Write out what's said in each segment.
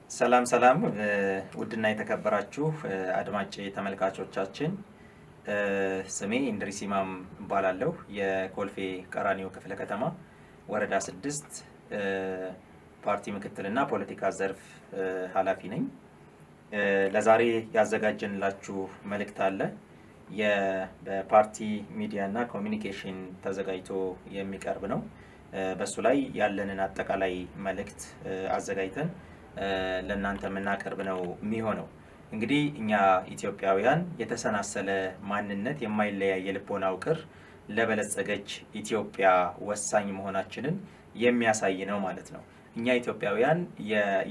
ሰላም ሰላም ውድና የተከበራችሁ አድማጭ ተመልካቾቻችን ስሜ እንድሪስ ኢማም እባላለሁ። የኮልፌ ቀራኒዮ ክፍለ ከተማ ወረዳ 6 ፓርቲ ምክትልና ፖለቲካ ዘርፍ ኃላፊ ነኝ። ለዛሬ ያዘጋጀንላችሁ መልእክት አለ። በፓርቲ ሚዲያና ኮሚኒኬሽን ተዘጋጅቶ የሚቀርብ ነው። በሱ ላይ ያለንን አጠቃላይ መልእክት አዘጋጅተን ለእናንተ የምናቀርብ ነው የሚሆነው። እንግዲህ እኛ ኢትዮጵያውያን የተሰናሰለ ማንነት የማይለያይ የልቦና ውቅር ለበለጸገች ኢትዮጵያ ወሳኝ መሆናችንን የሚያሳይ ነው ማለት ነው። እኛ ኢትዮጵያውያን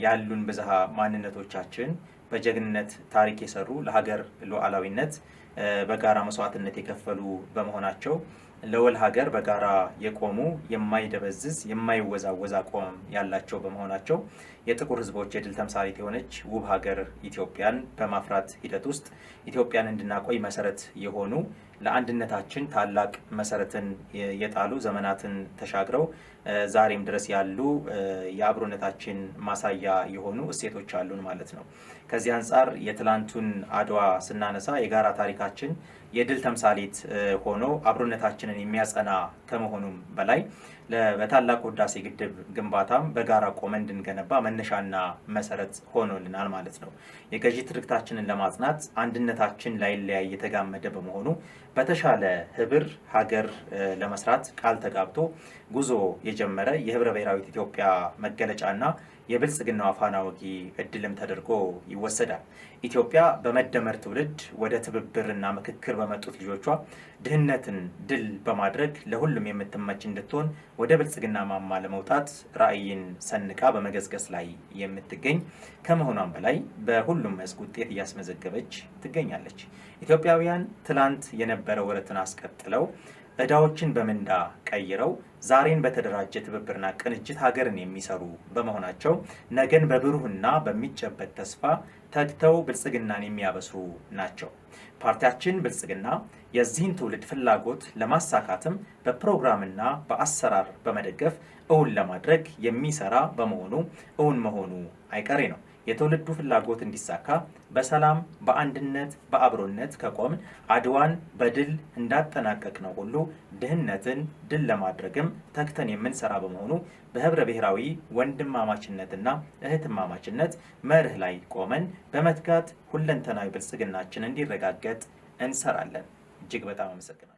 ያሉን ብዝሃ ማንነቶቻችን በጀግንነት ታሪክ የሰሩ ለሀገር ሉዓላዊነት በጋራ መስዋዕትነት የከፈሉ በመሆናቸው ለወል ሀገር በጋራ የቆሙ የማይደበዝዝ የማይወዛወዝ አቋም ያላቸው በመሆናቸው የጥቁር ሕዝቦች የድል ተምሳሌት የሆነች ውብ ሀገር ኢትዮጵያን በማፍራት ሂደት ውስጥ ኢትዮጵያን እንድናቆይ መሰረት የሆኑ ለአንድነታችን ታላቅ መሰረትን የጣሉ ዘመናትን ተሻግረው ዛሬም ድረስ ያሉ የአብሮነታችን ማሳያ የሆኑ እሴቶች አሉን ማለት ነው። ከዚህ አንፃር የትላንቱን አድዋ ስናነሳ የጋራ ታሪካችን የድል ተምሳሌት ሆኖ አብሮነታችንን የሚያጸና ከመሆኑም በላይ በታላቁ ህዳሴ ግድብ ግንባታም በጋራ ቆመን እንድንገነባ መነሻና መሰረት ሆኖልናል ማለት ነው። የገዢ ትርክታችንን ለማጽናት አንድነታችን ላይለያይ የተጋመደ በመሆኑ በተሻለ ህብር ሀገር ለመስራት ቃል ተጋብቶ ጉዞ የጀመረ የህብረ ብሔራዊት ኢትዮጵያ መገለጫና የብልጽግናው ፋና ወጊ እድልም ተደርጎ ይወሰዳል። ኢትዮጵያ በመደመር ትውልድ ወደ ትብብርና ምክክር በመጡት ልጆቿ ድህነትን ድል በማድረግ ለሁሉም የምትመች እንድትሆን ወደ ብልጽግና ማማ ለመውጣት ራዕይን ሰንቃ በመገስገስ ላይ የምትገኝ ከመሆኗም በላይ በሁሉም መስክ ውጤት እያስመዘገበች ትገኛለች። ኢትዮጵያውያን ትላንት የነበረ ወረትን አስቀጥለው ዕዳዎችን በምንዳ ቀይረው ዛሬን በተደራጀ ትብብርና ቅንጅት ሀገርን የሚሰሩ በመሆናቸው ነገን በብሩህና በሚጨበጥ ተስፋ ተግተው ብልጽግናን የሚያበስሩ ናቸው። ፓርቲያችን ብልጽግና የዚህን ትውልድ ፍላጎት ለማሳካትም በፕሮግራምና በአሰራር በመደገፍ እውን ለማድረግ የሚሰራ በመሆኑ እውን መሆኑ አይቀሬ ነው። የትውልዱ ፍላጎት እንዲሳካ በሰላም በአንድነት በአብሮነት ከቆምን አድዋን በድል እንዳጠናቀቅ ነው ሁሉ ድህነትን ድል ለማድረግም ተግተን የምንሰራ በመሆኑ በህብረ ብሔራዊ ወንድማማችነትና እህትማማችነት መርህ ላይ ቆመን በመትጋት ሁለንተናዊ ብልጽግናችን እንዲረጋገጥ እንሰራለን። እጅግ በጣም አመሰግናለሁ።